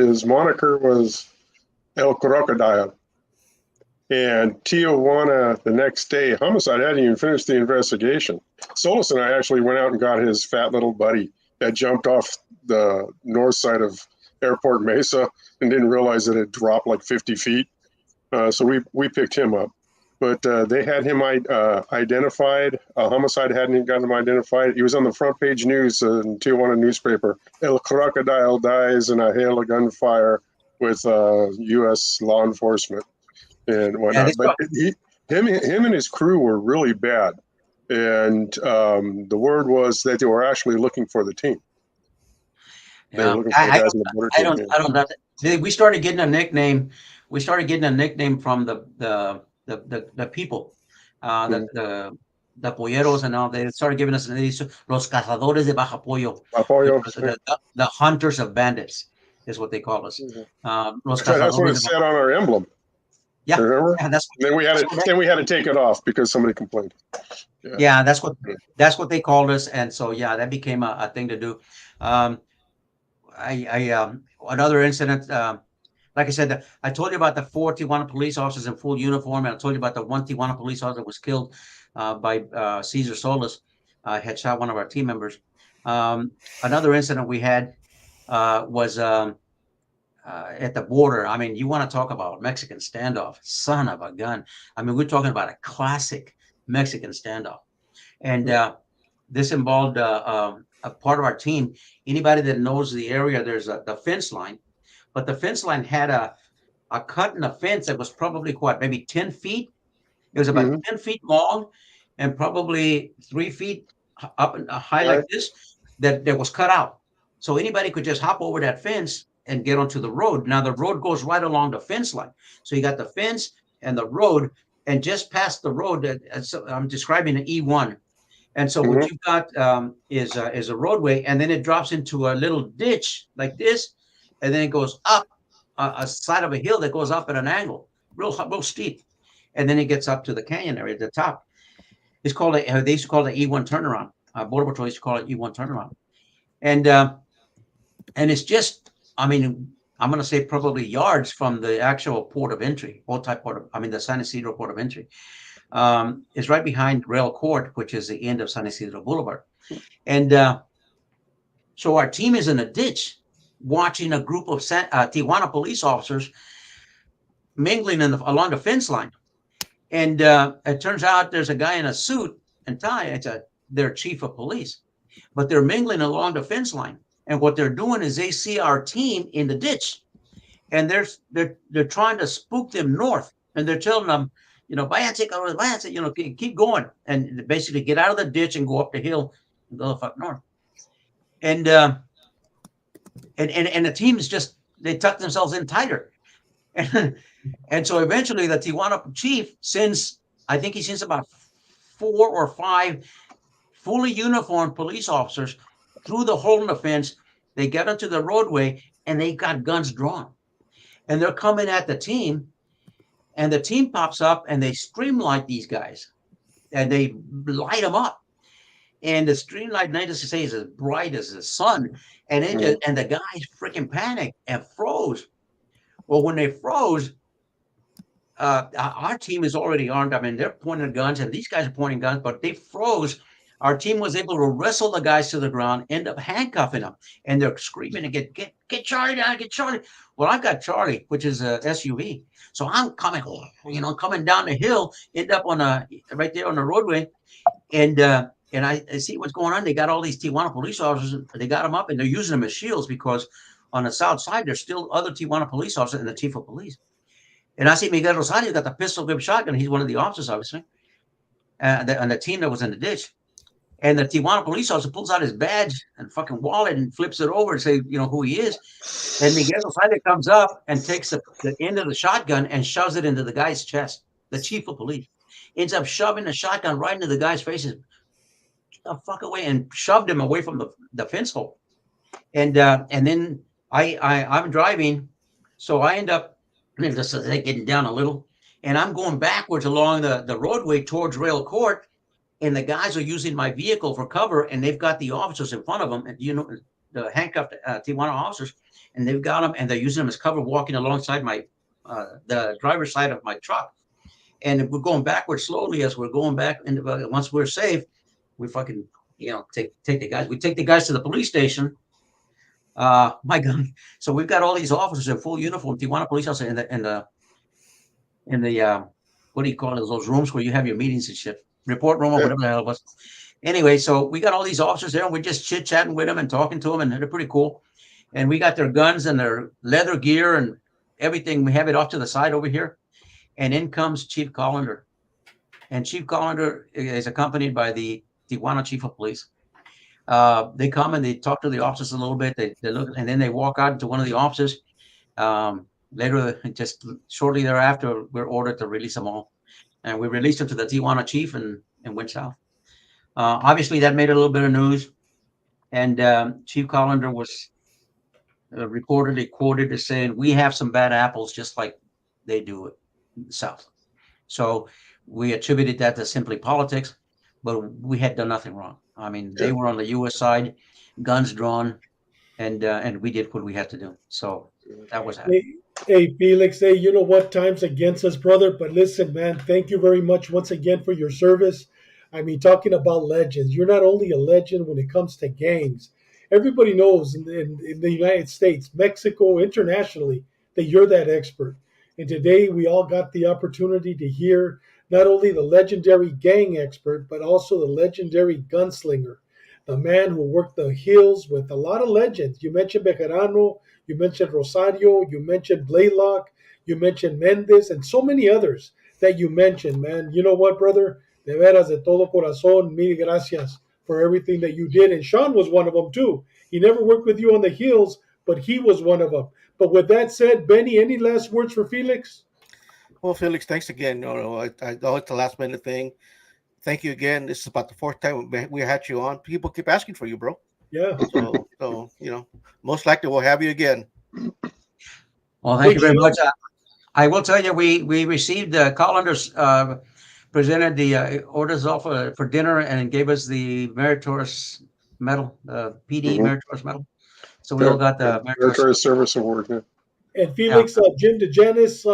his moniker was El Crocodile. And Tijuana, the next day, homicide hadn't even finished the investigation. Solis and I actually went out and got his fat little buddy that jumped off the north side of Airport Mesa and didn't realize that it dropped like 50 feet. So we picked him up. But they had him identified. Homicide hadn't even gotten him identified. He was on the front page news in Tijuana newspaper. El Crocodile dies in a hail of gunfire with U.S. law enforcement and whatnot. But him and his crew were really bad. And the word was that they were actually looking for the team. They were looking for the guys in the border team. I don't know. We started getting a nickname. We started getting a nickname from the people, the polleros and all. They started giving us los cazadores de baja pollo. The hunters of bandits is what they call us. That's what it said on our emblem. Yeah, remember? Yeah, then we had to take it off because somebody complained. Yeah, that's what they called us, and so yeah, that became a thing to do. Another incident. Like I said, I told you about the 4 Tijuana police officers in full uniform, and I told you about the 1 Tijuana police officer that was killed by Cesar Solis, had shot one of our team members. Another incident we had was at the border. I mean, you want to talk about Mexican standoff, son of a gun. I mean, we're talking about a classic Mexican standoff. And this involved a part of our team. Anybody that knows the area, there's the fence line. But the fence line had a cut in the fence that was probably maybe 10 feet. It was about 10 feet long and probably 3 feet up and high like this, that was cut out. So anybody could just hop over that fence and get onto the road. Now the road goes right along the fence line. So you got the fence and the road, and just past the road, I'm describing an E1. And so what you've got is a roadway, and then it drops into a little ditch like this. And then it goes up a side of a hill that goes up at an angle, real steep. And then it gets up to the canyon area at the top. It's called they used to call it the E1 turnaround. Border Patrol used to call it E1 turnaround. And it's just, I mean, I'm going to say probably yards from the actual port of entry, the San Isidro port of entry. It's right behind Rail Court, which is the end of San Isidro Boulevard. And so our team is in a ditch, watching a group of Tijuana police officers mingling along the fence line. And it turns out there's a guy in a suit and tie. It's their chief of police. But they're mingling along the fence line. And what they're doing is they see our team in the ditch. And they're trying to spook them north. And they're telling them, váyanse, keep going. And basically get out of the ditch and go up the hill and go the fuck north. And the team is just, they tuck themselves in tighter. And so eventually the Tijuana chief sends, I think he sends about 4 or 5 fully uniformed police officers through the hole in the fence. They get onto the roadway and they got guns drawn. And they're coming at the team. And the team pops up and they streamlight these guys. And they light them up. And the streamlight, needless to say, is as bright as the sun. And and the guys freaking panicked and froze. Well, when they froze, our team is already armed. I mean, they're pointing guns, and these guys are pointing guns, but they froze. Our team was able to wrestle the guys to the ground, end up handcuffing them, and they're screaming and get Charlie down, get Charlie. Well, I've got Charlie, which is a SUV, so I'm coming, coming down the hill, end up on right there on the roadway, and I see what's going on. They got all these Tijuana police officers. They got them up, and they're using them as shields because on the south side there's still other Tijuana police officers and the chief of police. And I see Miguel Rosario got the pistol grip shotgun. He's one of the officers, obviously, on the team that was in the ditch. And the Tijuana police officer pulls out his badge and fucking wallet and flips it over and say, who he is. And Miguel Rosario comes up and takes the end of the shotgun and shoves it into the guy's chest. The chief of police ends up shoving the shotgun right into the guy's faces. Get the fuck away, and shoved him away from the fence hole. And then I'm driving, so I end up just getting down a little, and I'm going backwards along the roadway towards Rail Court, and the guys are using my vehicle for cover, and they've got the officers in front of them, and the handcuffed Tijuana officers, and they've got them, and they're using them as cover, walking alongside my the driver's side of my truck, and we're going backwards slowly as we're going back. And once we're safe, we fucking take the guys. We take the guys to the police station. My God! So we've got all these officers in full uniform, Tijuana police officers, in the what do you call it? Those rooms where you have your meetings and shit, report room or whatever the hell it was. Anyway, so we got all these officers there, and we're just chit chatting with them and talking to them, and they're pretty cool. And we got their guns and their leather gear and everything. We have it off to the side over here, and in comes Chief Collender, and Chief Collender is accompanied by the Tijuana chief of police. They come and they talk to the officers a little bit. They look, and then they walk out to one of the officers. Later, just shortly thereafter, we're ordered to release them all, and we released them to the Tijuana chief and went south. Obviously, that made a little bit of news, and Chief Collender was reportedly quoted as saying, "We have some bad apples, just like they do it in the south." So we attributed that to simply politics, but we had done nothing wrong. I mean, they were on the U.S. side, guns drawn, and we did what we had to do. So that was happening. Hey, Felix, hey, you know what? Time's against us, brother. But listen, man, thank you very much once again for your service. I mean, talking about legends, you're not only a legend when it comes to gangs. Everybody knows in the United States, Mexico, internationally, that you're that expert. And today we all got the opportunity to hear not only the legendary gang expert, but also the legendary gunslinger, the man who worked the hills with a lot of legends. You mentioned Bejarano, you mentioned Rosario, you mentioned Blaylock, you mentioned Mendez, and so many others that you mentioned, man. You know what, brother? De veras, de todo corazón, mil gracias for everything that you did. And Sean was one of them, too. He never worked with you on the hills, but he was one of them. But with that said, Benny, any last words for Felix? Well, Felix, thanks again. I know it's the last minute thing. Thank you again. This is about the fourth time we had you on. People keep asking for you, bro. Yeah. So most likely we'll have you again. Well, thank you very much. I will tell you, we received the Collanders presented the orders off for dinner and gave us the Meritorious Medal, the PD Meritorious Medal. So we all got the Meritorious Service Award. Yeah. And Felix, Jim DeJanis,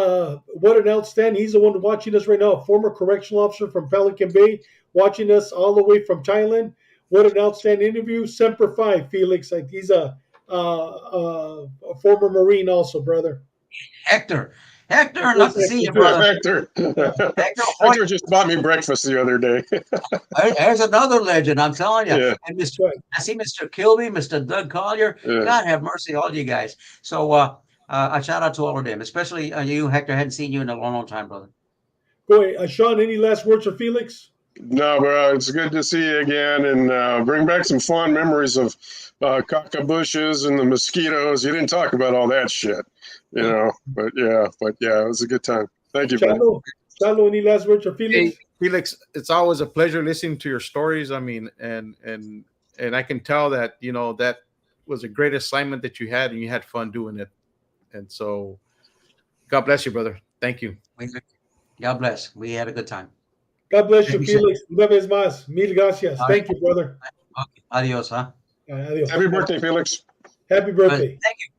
what an outstanding. He's the one watching us right now, a former correctional officer from Pelican Bay, watching us all the way from Thailand. What an outstanding interview. Semper Fi, Felix. He's a former Marine also, brother. Hector, not to see you, brother. Hector just bought me breakfast the other day. There's another legend, I'm telling you. Yeah. And I see Mr. Kilby, Mr. Doug Collier. Yeah. God have mercy, all you guys. So a shout out to all of them, especially you, Hector. I hadn't seen you in a long, long time, brother. Go ahead. Sean, any last words for Felix? No, bro, it's good to see you again, and bring back some fond memories of cockabushes and the mosquitoes. You didn't talk about all that shit, but yeah, it was a good time. Thank you, Chalo, any last words for Felix? Felix, it's always a pleasure listening to your stories. I mean, and I can tell that that was a great assignment that you had, and you had fun doing it. And so, God bless you, brother. Thank you. God bless. We had a good time. God bless you, Thank you, sir. Felix. Una vez más. Mil gracias. All Thank you, brother. Okay. Adios, huh? Adios. Happy birthday, Felix. Happy birthday. Thank you.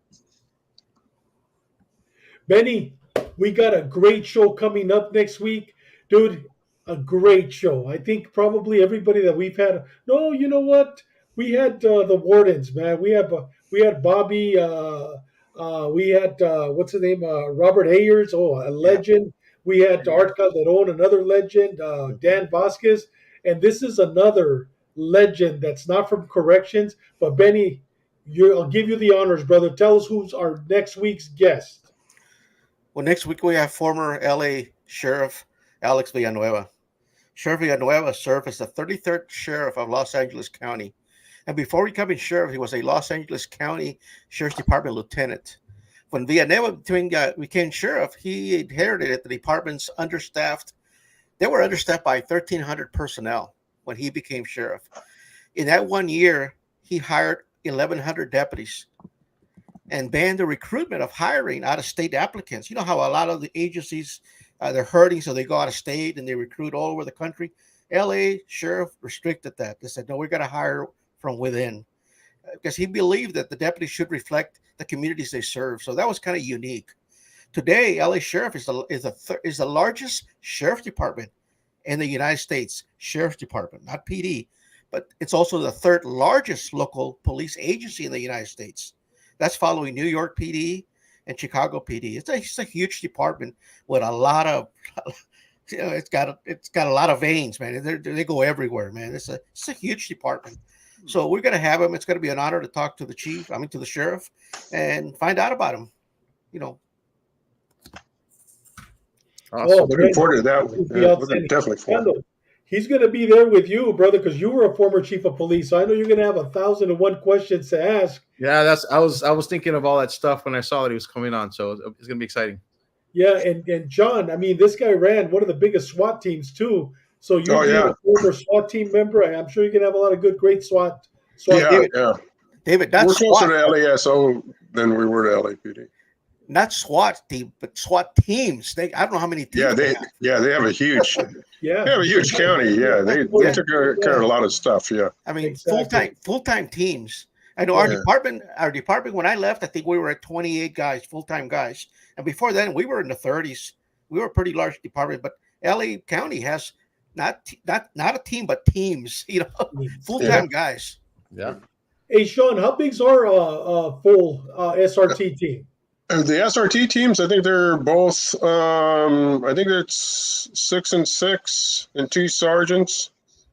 Benny, we got a great show coming up next week. Dude, a great show. I think probably everybody that we've had. No, you know what? We had the Wardens, man. We had Bobby. We had what's his name? Robert Ayers. Oh, a legend. We had Art Calderon, another legend. Dan Vasquez, and this is another legend that's not from corrections. But Benny, I'll give you the honors, brother. Tell us who's our next week's guest. Well, next week we have former LA Sheriff Alex Villanueva. Sheriff Villanueva served as the 33rd Sheriff of Los Angeles County. And before becoming Sheriff, he was a Los Angeles County Sheriff's Department Lieutenant. When Villanueva became Sheriff, he inherited the department's understaffed. They were understaffed by 1,300 personnel when he became Sheriff. In that 1 year, he hired 1,100 deputies and banned the recruitment of hiring out-of-state applicants. You know how a lot of the agencies, they're hurting, so they go out of state and they recruit all over the country. LA Sheriff restricted that. They said, no, we're going to hire from within, because he believed that the deputies should reflect the communities they serve. So that was kind of unique. Today, LA Sheriff is the largest sheriff department in the United States. Sheriff's Department, not PD, but it's also the third largest local police agency in the United States. That's following New York PD and Chicago PD. It's a huge department with a lot of, it's got a lot of veins, man. They go everywhere, man. It's a huge department. So we're gonna have him. It's gonna be an honor to talk to the to the sheriff, and find out about him. Awesome. Looking forward to that one. Definitely forward. He's going to be there with you, brother, because you were a former chief of police. So I know you're going to have 1,001 questions to ask. Yeah, I was thinking of all that stuff when I saw that he was coming on. So it's going to be exciting. Yeah, and John, I mean, this guy ran one of the biggest SWAT teams too. So you're a former SWAT team member. I'm sure you can have a lot of great SWAT. David, that's we're closer to LASO than we were to LAPD. Not SWAT team, but SWAT teams. I don't know how many teams. They have a huge. They have a huge county. Yeah, they took care of a lot of stuff. Yeah, I mean, full-time teams. I know our department when I left, I think we were at 28 guys, full-time guys, and before then we were in the 30s. We were a pretty large department, but LA County has not a team, but teams. Full-time guys. Yeah. Hey, Sean, how big's our full SRT team? The SRT teams, I think they're both. I think it's 6 and 6 and 2 sergeants,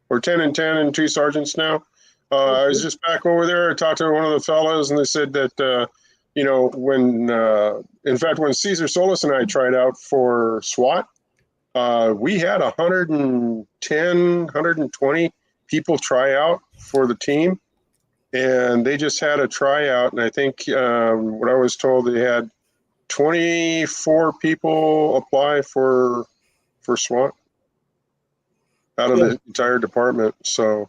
or 10 and 10 and 2 sergeants now. I was just back over there. I talked to one of the fellas, and they said that when Cesar Solis and I tried out for SWAT, we had 110, 120 people try out for the team. And they just had a tryout, and I think what I was told, they had 24 people apply for SWAT out of the entire department. So,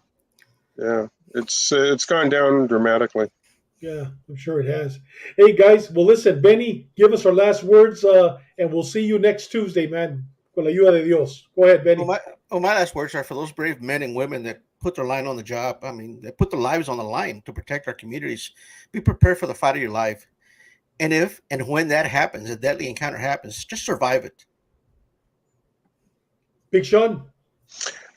yeah, it's gone down dramatically. Yeah, I'm sure it has. Hey guys, well listen, Benny, give us our last words, and we'll see you next Tuesday, man. Con la ayuda de Dios. Go ahead, Benny. My last words are for those brave men and women that put their line on the job. I mean, they put their lives on the line to protect our communities. Be prepared for the fight of your life. And if and when that happens, a deadly encounter happens, just survive it. Big Sean?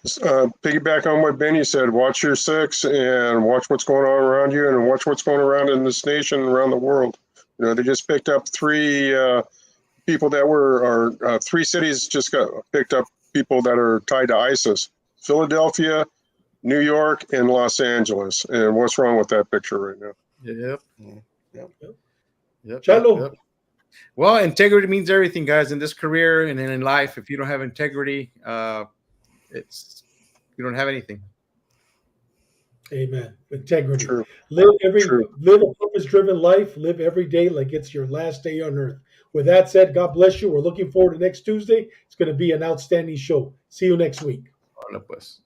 Piggyback on what Benny said, watch your six and watch what's going on around you and watch what's going around in this nation and around the world. They just picked up 3 people that were, 3 cities just got picked up people that are tied to ISIS. Philadelphia, New York, and Los Angeles. And what's wrong with that picture right now? Yep. Chalo. Yep. Well, integrity means everything, guys, in this career and in life. If you don't have integrity, you don't have anything. Amen. Integrity. True. Live a purpose-driven life. Live every day like it's your last day on earth. With that said, God bless you. We're looking forward to next Tuesday. It's going to be an outstanding show. See you next week. Órale, pues.